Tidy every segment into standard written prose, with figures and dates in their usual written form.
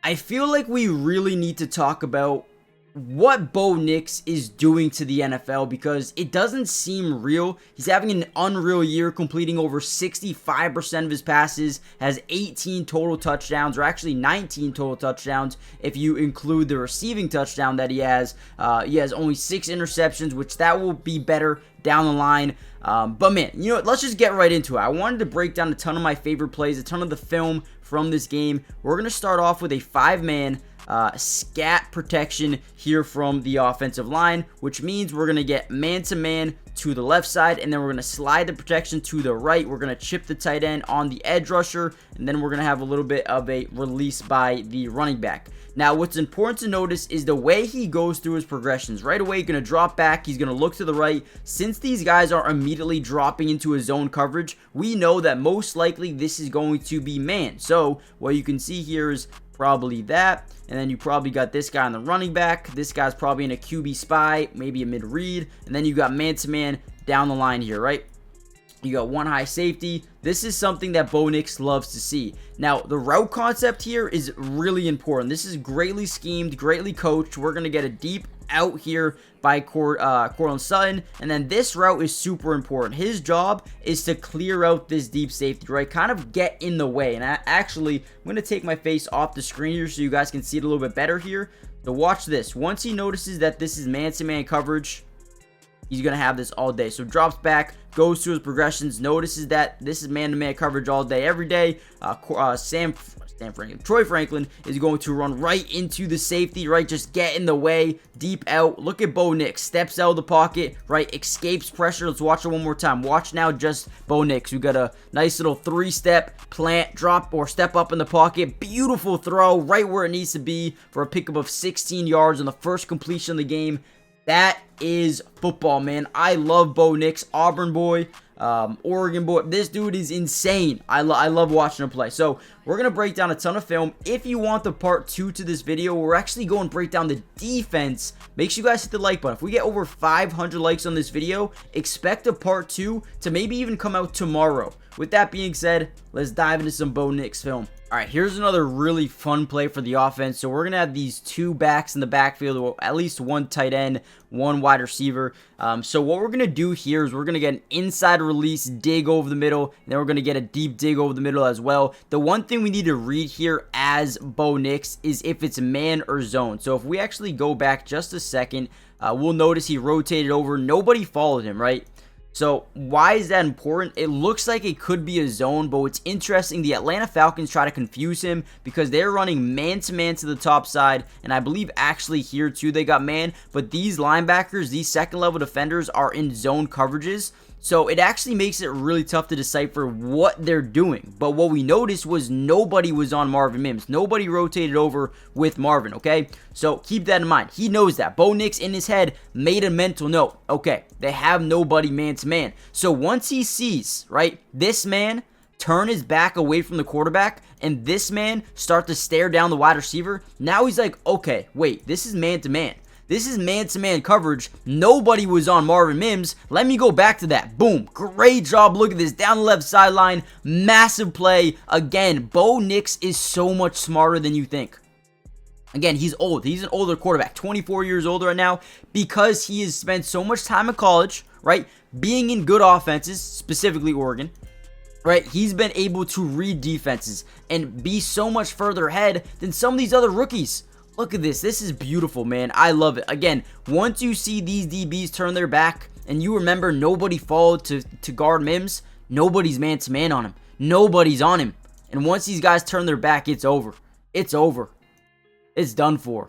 I feel like we really need to talk about what Bo Nix is doing to the NFL because it doesn't seem real. He's having an unreal year, completing over 65% of his passes, has 18 total touchdowns, or actually 19 total touchdowns if you include the receiving touchdown that he has. He has only 6 interceptions, which that will be better down the line. But man, you know what? Let's just get right into it. I wanted to break down a ton of my favorite plays, a ton of the film from this game. We're going to start off with a 5-man scat protection here from the offensive line, which means we're going to get man-to-man to the left side, and then we're going to slide the protection to the right. We're going to chip the tight end on the edge rusher, and then we're going to have a little bit of a release by the running back. Now, what's important to notice is the way he goes through his progressions. Right away, he's going to drop back. He's going to look to the right. Since these guys are immediately dropping into his zone coverage, we know that most likely this is going to be man. So what you can see here is probably that, and then you probably got this guy on the running back. This guy's probably in a QB spy, maybe a mid-read, and then you got man-to-man down the line here, right? You got one high safety. This is something that Bo Nix loves to see. Now, the route concept here is really important. This is greatly schemed, greatly coached. We're going to get a deep out here by Courtland Sutton, and then this route is super important. His job is to clear out this deep safety, right? Kind of get in the way. And I'm going to take my face off the screen here so you guys can see it a little bit better here. So watch this. Once he notices that this is man-to-man coverage, he's going to have this all day. So drops back, goes through his progressions, notices that this is man-to-man coverage all day, every day. Troy Franklin is going to run right into the safety, right? Just get in the way, deep out. Look at Bo Nix. Steps out of the pocket, right? Escapes pressure. Let's watch it one more time. Watch now just Bo Nix. We got a nice little 3-step plant, drop, or step up in the pocket. Beautiful throw right where it needs to be for a pickup of 16 yards on the first completion of the game. That is football, man. I love Bo Nix, Auburn boy, Oregon boy. This dude is insane. I love watching him play. So we're going to break down a ton of film. If you want the part 2 to this video, we're actually going to break down the defense. Make sure you guys hit the like button. If we get over 500 likes on this video, expect a part 2 to maybe even come out tomorrow. With that being said, let's dive into some Bo Nix film. All right, here's another really fun play for the offense. So we're going to have these 2 backs in the backfield, or at least 1 tight end, 1 wide receiver. So what we're going to do here is we're going to get an inside release dig over the middle, and then we're going to get a deep dig over the middle as well. The one thing we need to read here as Bo Nix is if it's man or zone. So if we actually go back just a second, we'll notice he rotated over. Nobody followed him, right? So why is that important? It looks like it could be a zone, but what's interesting, the Atlanta Falcons try to confuse him because they're running man-to-man to the top side, and I believe actually here too they got man, but these linebackers, these second-level defenders are in zone coverages. So it actually makes it really tough to decipher what they're doing. But what we noticed was nobody was on Marvin Mims. Nobody rotated over with Marvin, okay? So keep that in mind. He knows that. Bo Nix in his head made a mental note. Okay, they have nobody man-to-man. So once he sees, right, this man turn his back away from the quarterback and this man start to stare down the wide receiver, now he's like, okay, wait, this is man-to-man. This is man-to-man coverage. Nobody was on Marvin Mims. Let me go back to that. Boom. Great job. Look at this. Down the left sideline. Massive play. Again, Bo Nix is so much smarter than you think. Again, he's old. He's an older quarterback. 24 years old right now because he has spent so much time in college, right? Being in good offenses, specifically Oregon. Right, he's been able to read defenses and be so much further ahead than some of these other rookies. Look at this. This is beautiful, man. I love it. Again, once you see these DBs turn their back and you remember nobody followed to guard Mims, nobody's man-to-man on him. Nobody's on him. And once these guys turn their back, it's over. It's over. It's done for.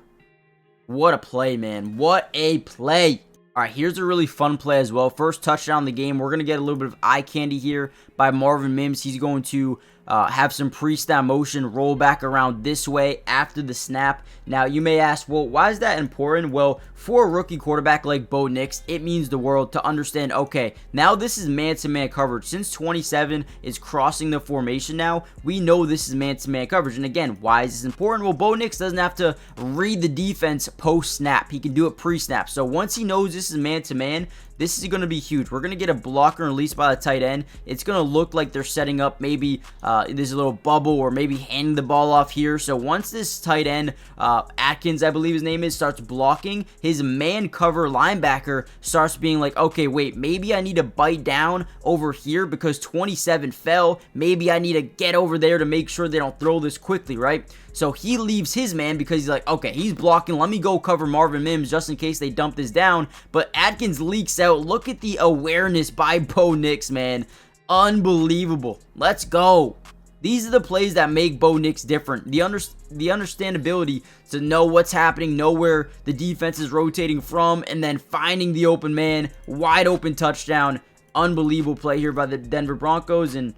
What a play, man. What a play. All right, here's a really fun play as well. First touchdown of the game. We're going to get a little bit of eye candy here by Marvin Mims. He's going to have some pre-snap motion, roll back around this way after the snap. Now, you may ask, well, why is that important? Well, for a rookie quarterback like Bo Nix, it means the world to understand, okay, now this is man-to-man coverage. Since 27 is crossing the formation now, we know this is man-to-man coverage. And again, why is this important? Well, Bo Nix doesn't have to read the defense post-snap. He can do it pre-snap. So once he knows this is man-to-man, this is going to be huge. We're going to get a blocker released by the tight end. It's going to look like they're setting up maybe there's a little bubble or maybe handing the ball off here. So once this tight end, Atkins, I believe his name is, starts blocking, his man cover linebacker starts being like, okay, wait, maybe I need to bite down over here because 27 fell. Maybe I need to get over there to make sure they don't throw this quickly, right? So he leaves his man because he's like, okay, he's blocking. Let me go cover Marvin Mims just in case they dump this down. But Atkins leaks out. Look at the awareness by Bo Nix, man. Unbelievable. Let's go. These are the plays that make Bo Nix different. The understandability to know what's happening, know where the defense is rotating from, and then finding the open man. Wide open touchdown. Unbelievable play here by the Denver Broncos, and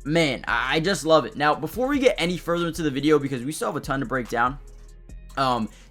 man, I just love it. Now, before we get any further into the video, because we still have a ton to break down,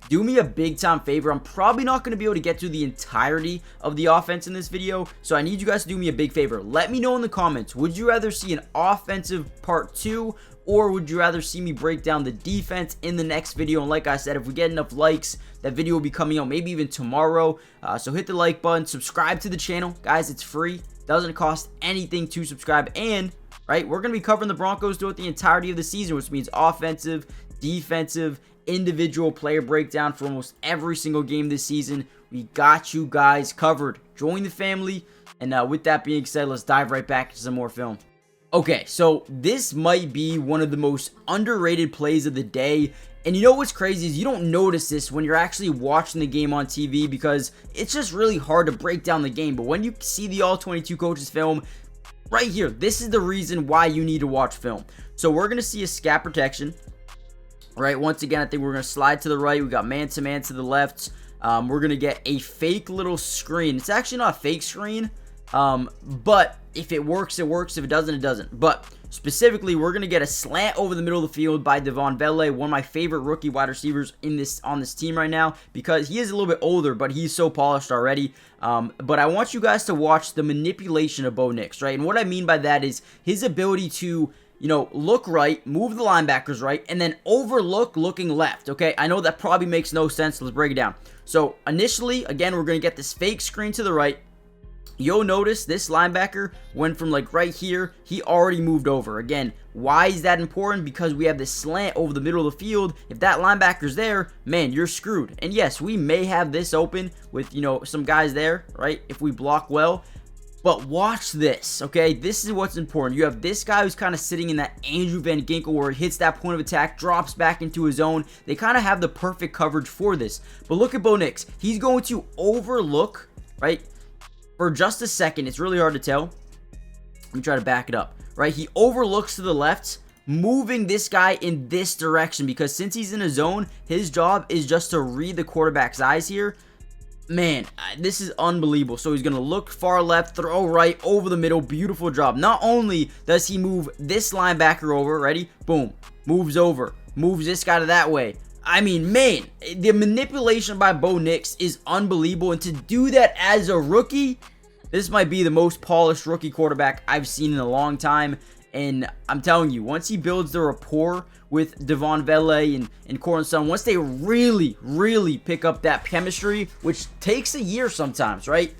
do me a big time favor. I'm probably not going to be able to get through the entirety of the offense in this video, so I need you guys to do me a big favor. Let me know in the comments, would you rather see an offensive part 2, or would you rather see me break down the defense in the next video? And like I said, if we get enough likes, that video will be coming out maybe even tomorrow. So hit the like button, subscribe to the channel. Guys, it's free. Doesn't cost anything to subscribe, and right, we're going to be covering the Broncos throughout the entirety of the season, which means offensive, defensive, individual player breakdown for almost every single game this season. We got you guys covered. Join the family. And with that being said, let's dive right back into some more film. Okay, so this might be one of the most underrated plays of the day. And you know what's crazy is you don't notice this when you're actually watching the game on TV because it's just really hard to break down the game. But when you see the All 22 Coaches film, right here, this is the reason why you need to watch film. So we're going to see a scat protection. Right, once again, I think we're going to slide to the right. We got man-to-man to the left. We're going to get a fake little screen. It's actually not a fake screen, but if it works, it works. If it doesn't, it doesn't. But specifically, we're going to get a slant over the middle of the field by Devon Vele, one of my favorite rookie wide receivers on this team right now, because he is a little bit older, but he's so polished already. But I want you guys to watch the manipulation of Bo Nix, right? And what I mean by that is his ability to, you know, look right, move the linebackers right, and then overlook looking left, okay? I know that probably makes no sense. Let's break it down. So, initially, again, we're going to get this fake screen to the right. You'll notice this linebacker went from like right here, he already moved over. Again, why is that important? Because we have this slant over the middle of the field. If that linebacker's there, man, you're screwed. And yes, we may have this open with, you know, some guys there, right? If we block well. But watch this, okay? This is what's important. You have this guy who's kind of sitting in that Andrew Van Ginkel where it hits that point of attack, drops back into his zone. They kind of have the perfect coverage for this. But look at Bo Nix. He's going to overlook, right, for just a second. It's really hard to tell. Let me try to back it up, right? He overlooks to the left, moving this guy in this direction because since he's in a zone, his job is just to read the quarterback's eyes here. Man, this is unbelievable. So he's going to look far left, throw right, over the middle. Beautiful job. Not only does he move this linebacker over, ready? Boom. Moves over. Moves this guy to that way. I mean, man, the manipulation by Bo Nix is unbelievable. And to do that as a rookie, this might be the most polished rookie quarterback I've seen in a long time. And I'm telling you, once he builds the rapport with Devon Vele and Courtland Sutton, once they really, really pick up that chemistry, which takes a year sometimes, right?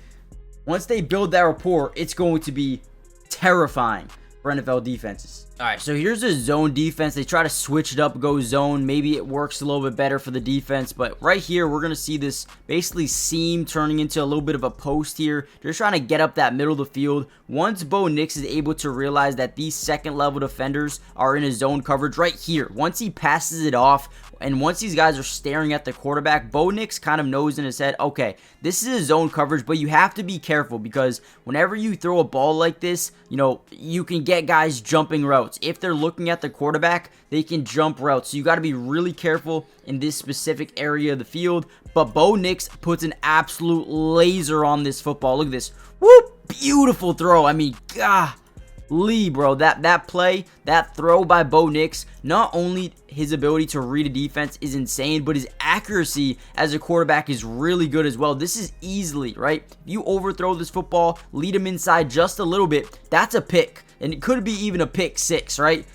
Once they build that rapport, it's going to be terrifying for NFL defenses. All right, so here's a zone defense. They try to switch it up, go zone. Maybe it works a little bit better for the defense, but right here, we're going to see this basically seam turning into a little bit of a post here. They're trying to get up that middle of the field. Once Bo Nix is able to realize that these second-level defenders are in his zone coverage right here, once he passes it off, and once these guys are staring at the quarterback, Bo Nix kind of knows in his head, okay, this is a zone coverage, but you have to be careful because whenever you throw a ball like this, you know, you can get guys jumping routes. If they're looking at the quarterback, they can jump routes. So you got to be really careful in this specific area of the field. But Bo Nix puts an absolute laser on this football. Look at this. Whoop! Beautiful throw. I mean, golly, bro. That play, that throw by Bo Nix, not only his ability to read a defense is insane, but his accuracy as a quarterback is really good as well. This is easily, right? If you overthrow this football, lead him inside just a little bit, that's a pick. And it could be even a pick six, right?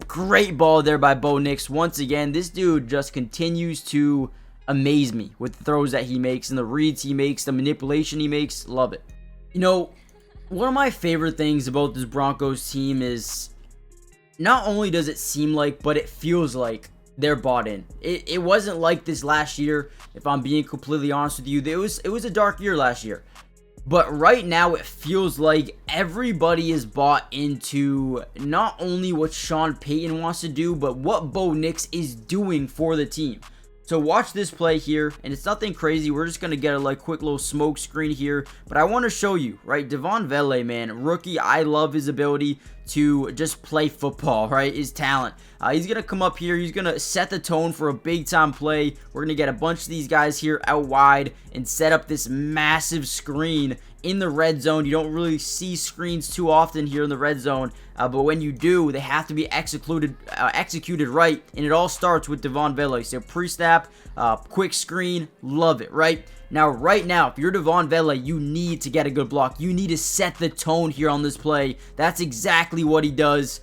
Great ball there by Bo Nix. Once again, this dude just continues to amaze me with the throws that he makes and the reads he makes, the manipulation he makes. Love it. You know, one of my favorite things about this Broncos team is not only does it seem like, but it feels like they're bought in. It wasn't like this last year, if I'm being completely honest with you. It was a dark year last year. But right now, it feels like everybody is bought into not only what Sean Payton wants to do, but what Bo Nix is doing for the team. So watch this play here, and it's nothing crazy. We're just going to get a quick little smoke screen here. But I want to show you, right, Devon Vele, man, rookie. I love his ability to just play football, right, his talent. He's going to come up here. He's going to set the tone for a big-time play. We're going to get a bunch of these guys here out wide and set up this massive screen in the red zone. You don't really see screens too often here in the red zone, but when you do, they have to be executed right, and it all starts with Devon Vele. So pre-snap, quick screen, love it, right? Right now, if you're Devon Vele, you need to get a good block. You need to set the tone here on this play. That's exactly what he does,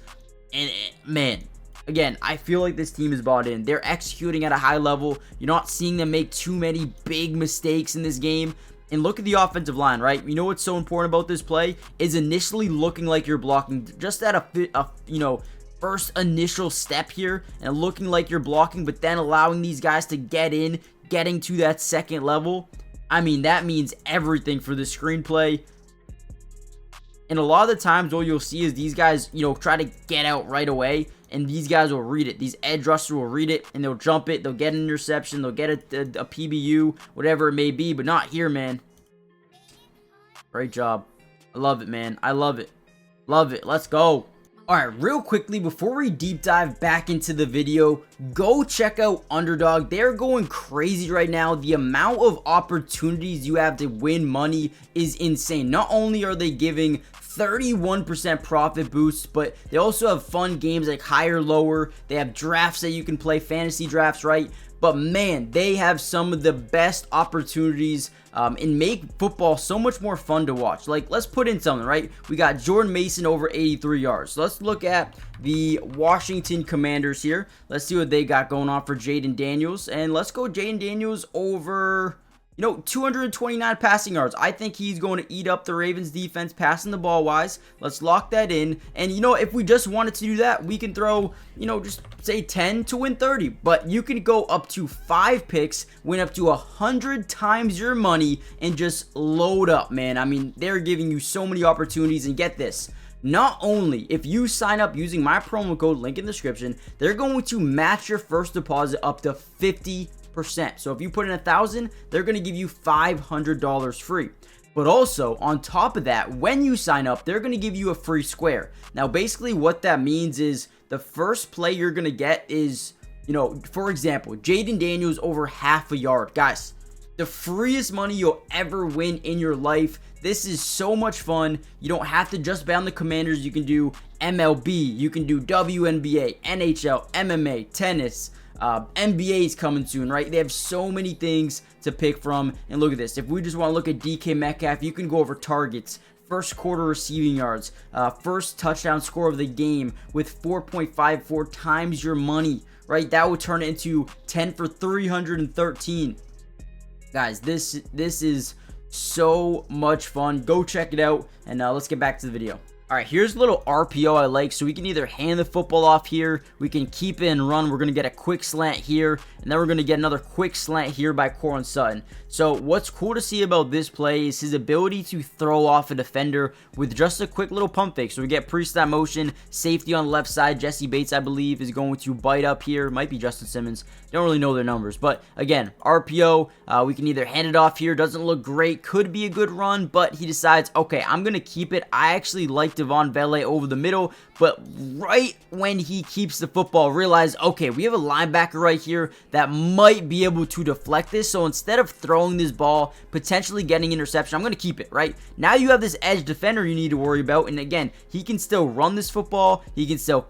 and man, again, I feel like this team is bought in. They're executing at a high level. You're not seeing them make too many big mistakes in this game. And look at the offensive line, right? You know what's so important about this play is initially looking like you're blocking just at a first initial step here and looking like you're blocking, but then allowing these guys to get in, getting to that second level. I mean, that means everything for the screenplay. And a lot of the times what you'll see is these guys, try to get out right away, and these guys will read it. These edge rushers will read it, and they'll jump it. They'll get an interception. They'll get a PBU, whatever it may be, but not here, man. Great job. I love it, man. I love it. Love it. Let's go. Alright, real quickly, before we deep dive back into the video, go check out Underdog. They're going crazy right now. The amount of opportunities you have to win money is insane. Not only are they giving 31% profit boosts, but they also have fun games like higher, lower. They have drafts that you can play, fantasy drafts, right? But man, they have some of the best opportunities and make football so much more fun to watch. Like, let's put in something, right? We got Jordan Mason over 83 yards. So let's look at the Washington Commanders here. Let's see what they got going on for Jaden Daniels. And let's go Jaden Daniels over 229 passing yards. I think he's going to eat up the Ravens defense passing the ball wise. Let's lock that in. And if we just wanted to do that, we can throw, just say 10 to win 30. But you can go up to 5 picks, win up to 100 times your money, and just load up, man. I mean, they're giving you so many opportunities. And get this. Not only, if you sign up using my promo code, link in the description, they're going to match your first deposit up to 50%. So if you put in $1,000, they're going to give you $500 free. But also, on top of that, when you sign up, they're going to give you a free square. Now, basically what that means is the first play you're going to get is, for example, Jaden Daniels over half a yard. Guys, the freest money you'll ever win in your life. This is so much fun. You don't have to just bet on the Commanders. You can do MLB, you can do WNBA, NHL, MMA, tennis, NBA is coming soon, right? They have so many things to pick from. And look at this. If we just want to look at DK Metcalf, you can go over targets, first quarter receiving yards, first touchdown score of the game with 4.54 times your money, right? That would turn it into 10 for 313. Guys, this is so much fun. Go check it out, and let's get back to the video. All right, here's a little RPO I like. So we can either hand the football off here, we can keep it and run. We're going to get a quick slant here, and then we're going to get another quick slant here by Courtland Sutton. So what's cool to see about this play is his ability to throw off a defender with just a quick little pump fake. So we get pre-snap motion, safety on the left side. Jesse Bates, I believe, is going to bite up here. Might be Justin Simmons. Don't really know their numbers. But again, RPO, we can either hand it off here. Doesn't look great. Could be a good run, but he decides, okay, I'm going to keep it. I actually like Devon Vele over the middle, but right when he keeps the football, realize, okay, we have a linebacker right here that might be able to deflect this. So instead of throwing this ball, potentially getting interception, I'm going to keep it, right? Now you have this edge defender you need to worry about, and again, he can still run this football. He can still,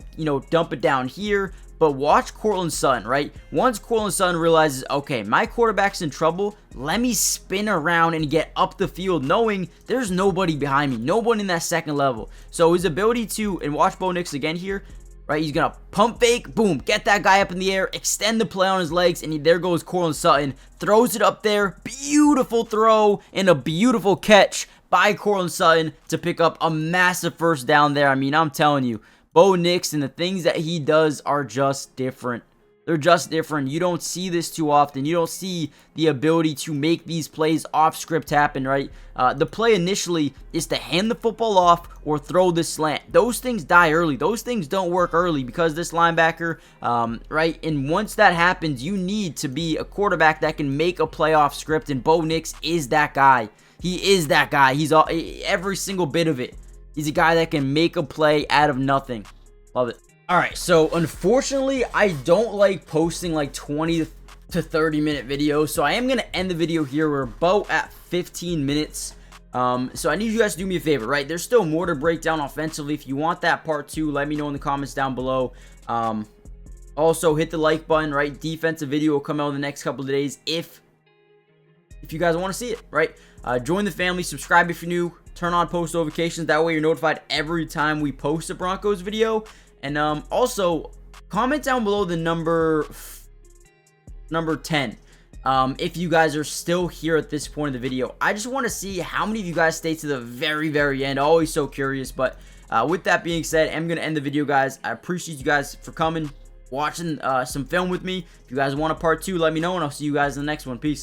dump it down here. But watch Courtland Sutton, right? Once Courtland Sutton realizes, okay, my quarterback's in trouble, let me spin around and get up the field knowing there's nobody behind me, nobody in that second level. So his ability to, and watch Bo Nix again here, right? He's gonna pump fake, boom, get that guy up in the air, extend the play on his legs, and there goes Courtland Sutton, throws it up there, beautiful throw, and a beautiful catch by Courtland Sutton to pick up a massive first down there. I mean, I'm telling you, Bo Nix and the things that he does are just different. They're just different. You don't see this too often. You don't see the ability to make these plays off script happen, right? The play initially is to hand the football off or throw the slant. Those things die early. Those things don't work early because this linebacker, right? And once that happens, you need to be a quarterback that can make a play off script, and Bo Nix is that guy. He is that guy. He's every single bit of it. He's a guy that can make a play out of nothing. Love it. Alright, so unfortunately, I don't like posting like 20 to 30 minute videos, so I am going to end the video here. We're about at 15 minutes, so I need you guys to do me a favor, right? There's still more to break down offensively. If you want that part 2, let me know in the comments down below. Also, hit the like button, right? Defensive video will come out in the next couple of days if you guys want to see it, right? Join the family, subscribe if you're new, turn on post notifications. That way you're notified every time we post a Broncos video. And also, comment down below the number 10 if you guys are still here at this point of the video. I just want to see how many of you guys stay to the very end. Always so curious. But with that being said, I'm going to end the video, guys. I appreciate you guys for coming, watching some film with me. If you guys want a part 2, let me know, and I'll see you guys in the next one. Peace.